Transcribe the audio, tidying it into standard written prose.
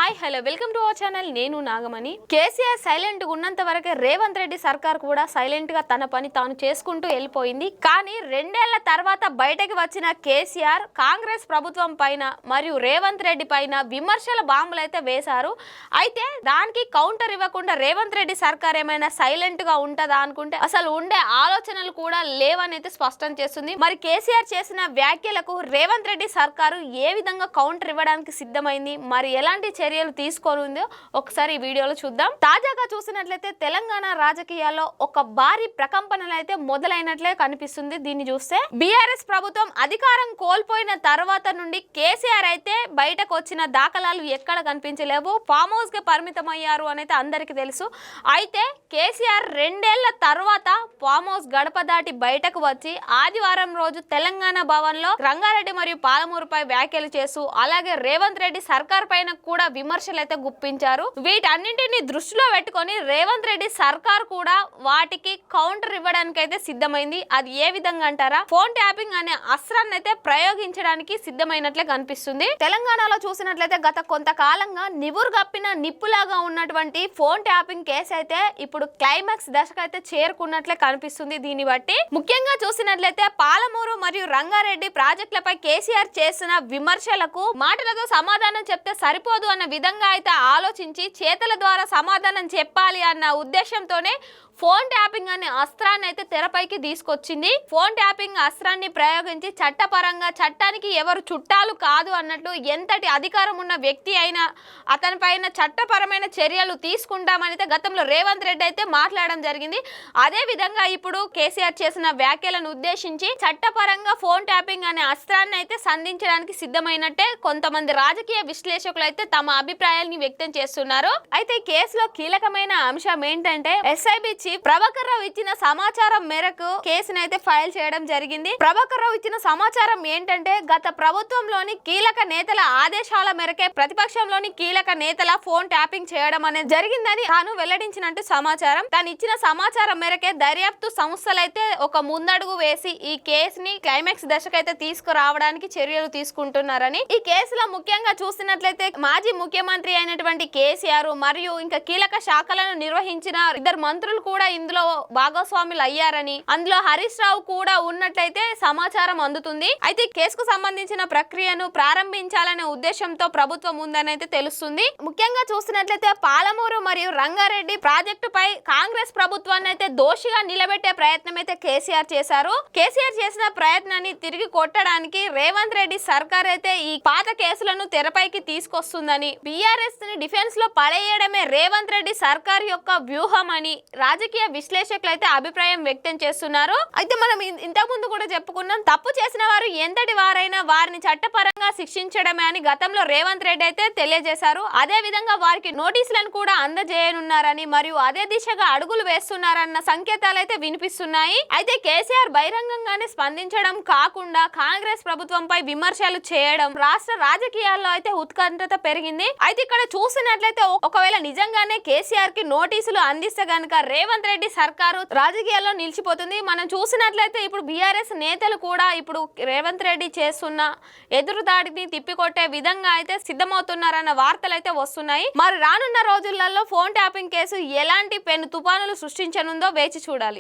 Hi hello welcome to our channel. నేను Nagamani. KCR silent గా ఉన్నంత వరకే రేవంత్ రెడ్డి సర్కార్ కూడా సైలెంట్ గా తన పని తాను చేసుకుంటూ వెళ్ళిపోయింది. కానీ 2 ఏళ్ల తర్వాత బయటకు వచ్చిన కేసీఆర్ కాంగ్రెస్ ప్రభుత్వం పైన మరియు రేవంత్ రెడ్డి పైన విమర్శల బాంబులు అయితే వేశారు. అయితే దానికి కౌంటర్ ఇవ్వకుండా రేవంత్ రెడ్డి సర్కార్ ఏమైనా సైలెంట్ గా ఉంటదా అనుకుంటే అసలు ఉండే ఆలోచనలు కూడా లేవని అయితే స్పష్టం చేస్తుంది. మరి కేసీఆర్ చేసిన వ్యాఖ్యలకు రేవంత్ రెడ్డి సర్కారు ఏ విధంగా కౌంటర్ ఇవ్వడానికి సిద్ధమైంది, మరి ఎలాంటి చర్యలు తీసుకోనుందో ఒకసారి ఈ వీడియోలో చూద్దాం. తాజాగా చూసినట్లయితే తెలంగాణ రాజకీయాల్లో ఒక భారీ ప్రకంపనలు అయితే మొదలైనట్లే కనిపిస్తుంది. దీన్ని చూస్తే బీఆర్ఎస్ ప్రభుత్వం అధికారం కోల్పోయిన తర్వాత నుండి కేసీఆర్ అయితే బయటకు వచ్చిన దాఖలాలు ఎక్కడ కనిపించలేవు. ఫామ్ హౌస్ కి పరిమితం అయ్యారు అనేది అందరికి తెలుసు. అయితే కేసీఆర్ 2 ఏళ్ల తర్వాత ఫామ్ హౌస్ గడప దాటి బయటకు వచ్చి ఆదివారం రోజు తెలంగాణ భవన్ లో రంగారెడ్డి మరియు పాలమూరుపై వ్యాఖ్యలు చేస్తూ అలాగే రేవంత్ రెడ్డి సర్కార్ పైన కూడా విమర్శలు అయితే గుప్పించారు. వీటన్నింటినీ దృష్టిలో పెట్టుకొని రేవంత్ రెడ్డి సర్కార్ కూడా వాటికి కౌంటర్ ఇవ్వడానికి అయితే సిద్ధమైంది. అది ఏ విధంగా అంటారా, ఫోన్ ట్యాపింగ్ అనే అస్త్రాన్ని అయితే ప్రయోగించడానికి సిద్ధమైనట్లే కనిపిస్తుంది. తెలంగాణలో చూసినట్లయితే గత కొంతకాలంగా నివురు గప్పిన నిప్పులాగా ఉన్నటువంటి ఫోన్ ట్యాపింగ్ కేసు అయితే ఇప్పుడు క్లైమాక్స్ దశకు అయితే చేరుకున్నట్లే కనిపిస్తుంది. దీన్ని బట్టి ముఖ్యంగా చూసినట్లయితే పాలమూరు మరియు రంగారెడ్డి ప్రాజెక్టులపై కేసీఆర్ చేసిన విమర్శలకు మాటలతో సమాధానం చెప్తే సరిపోదు అన్న విధంగా అయితే ఆలోచించి చేతల ద్వారా సమాధానం చెప్పాలి అన్న ఉద్దేశంతోనే ఫోన్ ట్యాపింగ్ అనే అస్త్రాన్ని అయితే తెరపైకి తీసుకొచ్చింది. ఫోన్ ట్యాపింగ్ అస్త్రాన్ని ప్రయోగించి చట్టపరంగా చట్టానికి ఎవరు చుట్టాలు కాదు అన్నట్లు ఎంతటి అధికారం ఉన్న వ్యక్తి అయినా అతని పైన చట్టపరమైన చర్యలు తీసుకుంటామని అయితే గతంలో రేవంత్ రెడ్డి అయితే మాట్లాడడం జరిగింది. అదే విధంగా ఇప్పుడు కేసీఆర్ చేసిన వ్యాఖ్యలను ఉద్దేశించి చట్టపరంగా ఫోన్ ట్యాపింగ్ అనే అస్త్రాన్ని అయితే సంధించడానికి సిద్ధమైనట్టే కొంతమంది రాజకీయ విశ్లేషకులు అయితే తమ అభిప్రాయాన్ని వ్యక్తం చేస్తున్నారు. అయితే కేసులో కీలకమైన అంశం ఏంటంటే ఎస్ఐబి చీఫ్ ప్రభాకర్ రావు ఇచ్చిన సమాచారం మేరకు కేసును అయితే ఫైల్ చేయడం జరిగింది. ప్రభాకర్ రావు ఇచ్చిన సమాచారం ఏంటంటే గత ప్రభుత్వంలోని కీలక నేతల ఆదేశాల మేరకే ప్రతిపక్షంలోని కీలక నేతల ఫోన్ ట్యాపింగ్ చేయడం అనేది జరిగిందని తాను వెల్లడించినట్టు సమాచారం. తాను ఇచ్చిన సమాచారం మేరకే దర్యాప్తు సంస్థలైతే ఒక ముందడుగు వేసి ఈ కేసుని క్లైమాక్స్ దశకైతే తీసుకురావడానికి చర్యలు తీసుకుంటున్నారని, ఈ కేసులో ముఖ్యంగా చూసినట్లయితే మాజీ ముఖ్యమంత్రి అయినటువంటి కేసీఆర్ మరియు ఇంకా కీలక శాఖలను నిర్వహించిన 2 మంత్రులు కూడా ఇందులో భాగస్వాములు అయ్యారని, అందులో హరీష్ రావు కూడా ఉన్నట్లయితే సమాచారం అందుతుంది. అయితే కేసుకు సంబంధించిన ప్రక్రియను ప్రారంభించాలనే ఉద్దేశంతో ప్రభుత్వం ఉందని అయితే తెలుస్తుంది. ముఖ్యంగా చూసినట్లయితే పాలమూరు మరియు రంగారెడ్డి ప్రాజెక్టుపై కాంగ్రెస్ ప్రభుత్వాన్ని అయితే దోషిగా నిలబెట్టే ప్రయత్నం అయితే కేసీఆర్ చేశారు. కేసీఆర్ చేసిన ప్రయత్నాన్ని తిరిగి కొట్టడానికి రేవంత్ రెడ్డి సర్కార్ అయితే ఈ పాత కేసులను తెరపైకి తీసుకొస్తుందని, బీఆర్ఎస్ ని డిఫెన్స్ లో పడేయడమే రేవంత్ రెడ్డి సర్కార్ యొక్క వ్యూహం అని రాజకీయ విశ్లేషకులు అయితే అభిప్రాయం వ్యక్తం చేస్తున్నారు. అయితే మనం ఇంతకు ముందు కూడా చెప్పుకున్నాం, తప్పు చేసిన వారు ఎంతటి వారైనా వారిని చట్టపరంగా శిక్షించడమే అని గతంలో రేవంత్ రెడ్డి అయితే తెలియజేశారు. అదే విధంగా వారికి నోటీసులను కూడా అందజేయనున్నారని మరియు అదే దిశగా అడుగులు వేస్తున్నారన్న సంకేతాలు అయితే వినిపిస్తున్నాయి. అయితే కేసీఆర్ బహిరంగంగానే స్పందించడం కాకుండా కాంగ్రెస్ ప్రభుత్వంపై విమర్శలు చేయడం రాష్ట్ర రాజకీయాల్లో అయితే ఉత్కంఠత పెరిగింది. అయితే ఇక్కడ చూసినట్లయితే ఒకవేళ నిజంగానే కేసీఆర్ కి నోటీసులు అందిస్తే గనుక రేవంత్ రెడ్డి సర్కారు రాజకీయాల్లో నిలిచిపోతుంది. మనం చూసినట్లయితే ఇప్పుడు బీఆర్ఎస్ నేతలు కూడా ఇప్పుడు రేవంత్ రెడ్డి చేస్తున్న ఎదురుదాడిని తిప్పికొట్టే విధంగా అయితే సిద్ధమవుతున్నారన్న వార్తలు అయితే వస్తున్నాయి. మరి రానున్న రోజులలో ఫోన్ ట్యాపింగ్ కేసు ఎలాంటి పెను తుఫానులు సృష్టించనుందో వేచి చూడాలి.